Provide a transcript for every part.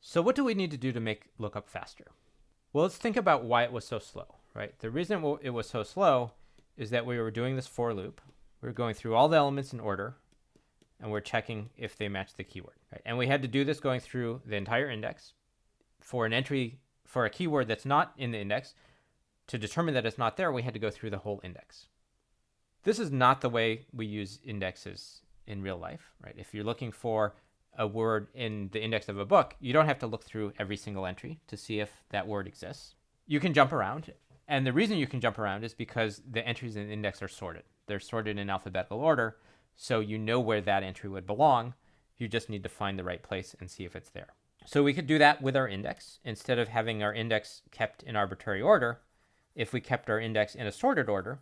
So what do we need to do to make lookup faster? Well, let's think about why it was so slow, right? The reason it was so slow is that we were doing this for loop. We were going through all the elements in order, and we're checking if they match the keyword, right? And we had to do this going through the entire index. For an entry, for a keyword that's not in the index, to determine that it's not there, we had to go through the whole index. This is not the way we use indexes in real life, right? If you're looking for a word in the index of a book, you don't have to look through every single entry to see if that word exists. You can jump around. And the reason you can jump around is because the entries in the index are sorted. They're sorted in alphabetical order, so you know where that entry would belong. You just need to find the right place and see if it's there. So we could do that with our index. Instead of having our index kept in arbitrary order, if we kept our index in a sorted order,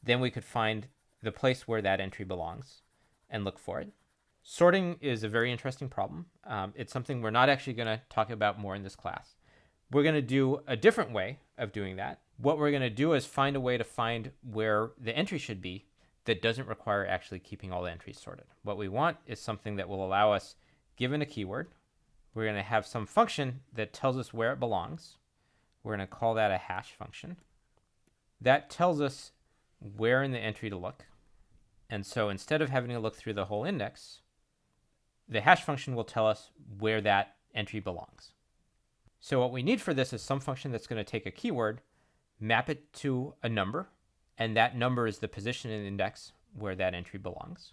then we could find the place where that entry belongs and look for it. Sorting is a very interesting problem. It's something we're not actually going to talk about more in this class. We're going to do a different way of doing that. What we're going to do is find a way to find where the entry should be that doesn't require actually keeping all the entries sorted. What we want is something that will allow us, given a keyword, we're going to have some function that tells us where it belongs. We're going to call that a hash function. That tells us where in the entry to look. And so instead of having to look through the whole index, the hash function will tell us where that entry belongs. So what we need for this is some function that's going to take a keyword, map it to a number, and that number is the position in the index where that entry belongs.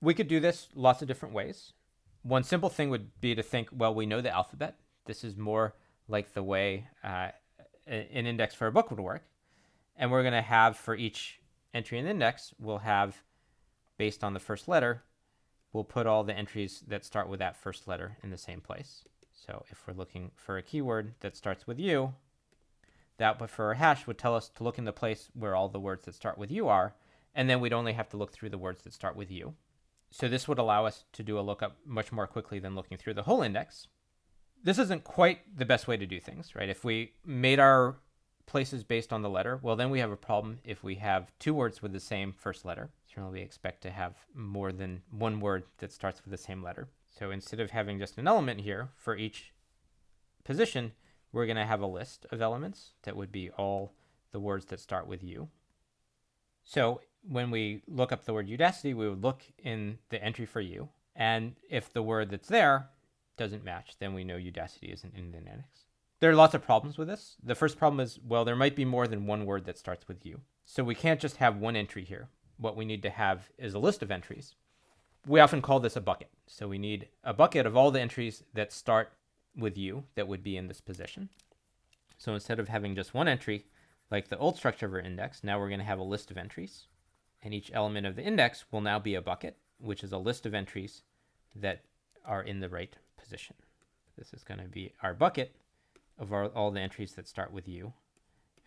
We could do this lots of different ways. One simple thing would be to think, well, we know the alphabet. This is more like the way an index for a book would work. And we're going to have for each entry in the index, we'll have, based on the first letter, we'll put all the entries that start with that first letter in the same place. So if we're looking for a keyword that starts with U, that but for a hash would tell us to look in the place where all the words that start with U are, and then we'd only have to look through the words that start with U. So this would allow us to do a lookup much more quickly than looking through the whole index. This isn't quite the best way to do things, right? If we made our places based on the letter, well, then we have a problem if we have two words with the same first letter. Certainly we expect to have more than one word that starts with the same letter. So instead of having just an element here for each position, we're going to have a list of elements that would be all the words that start with U. So when we look up the word Udacity, we would look in the entry for U. And if the word that's there doesn't match, then we know Udacity isn't in the index. There are lots of problems with this. The first problem is, well, there might be more than one word that starts with U. So we can't just have one entry here. What we need to have is a list of entries. We often call this a bucket. So we need a bucket of all the entries that start with U that would be in this position. So instead of having just one entry, like the old structure of our index, now we're going to have a list of entries. And each element of the index will now be a bucket, which is a list of entries that are in the right position. This is going to be our bucket of all the entries that start with U.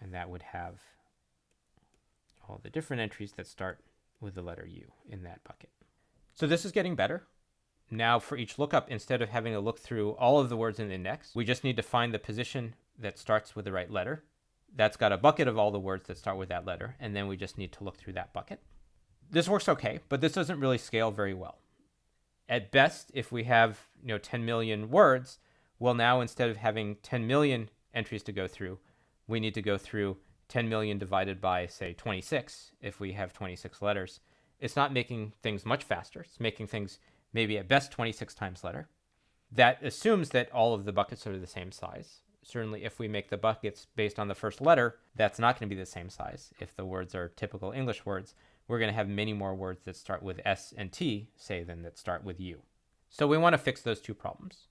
And that would have all the different entries that start with the letter U in that bucket. So this is getting better. Now for each lookup, instead of having to look through all of the words in the index, we just need to find the position that starts with the right letter. That's got a bucket of all the words that start with that letter, and then we just need to look through that bucket. This works okay, but this doesn't really scale very well. At best, if we have 10 million words, well, now instead of having 10 million entries to go through, we need to go through 10 million divided by, say, 26, if we have 26 letters. It's not making things much faster. It's making things maybe at best 26 times letter. That assumes that all of the buckets are the same size. Certainly, if we make the buckets based on the first letter, that's not going to be the same size. If the words are typical English words, we're going to have many more words that start with S and T, say, than that start with U. So we want to fix those two problems.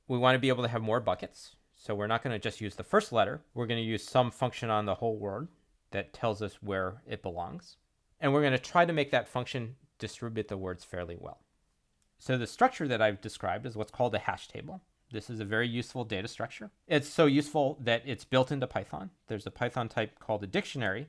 We want to be able to have more buckets. So we're not going to just use the first letter. We're going to use some function on the whole word that tells us where it belongs. And we're going to try to make that function distribute the words fairly well. So the structure that I've described is what's called a hash table. This is a very useful data structure. It's so useful that it's built into Python. There's a Python type called a dictionary,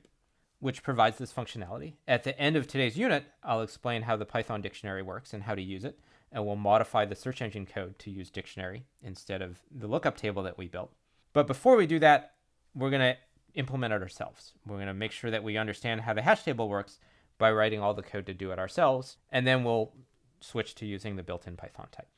which provides this functionality. At the end of today's unit, I'll explain how the Python dictionary works and how to use it. And we'll modify the search engine code to use dictionary instead of the lookup table that we built. But before we do that, we're going to implement it ourselves. We're going to make sure that we understand how the hash table works by writing all the code to do it ourselves. And then we'll switch to using the built-in Python type.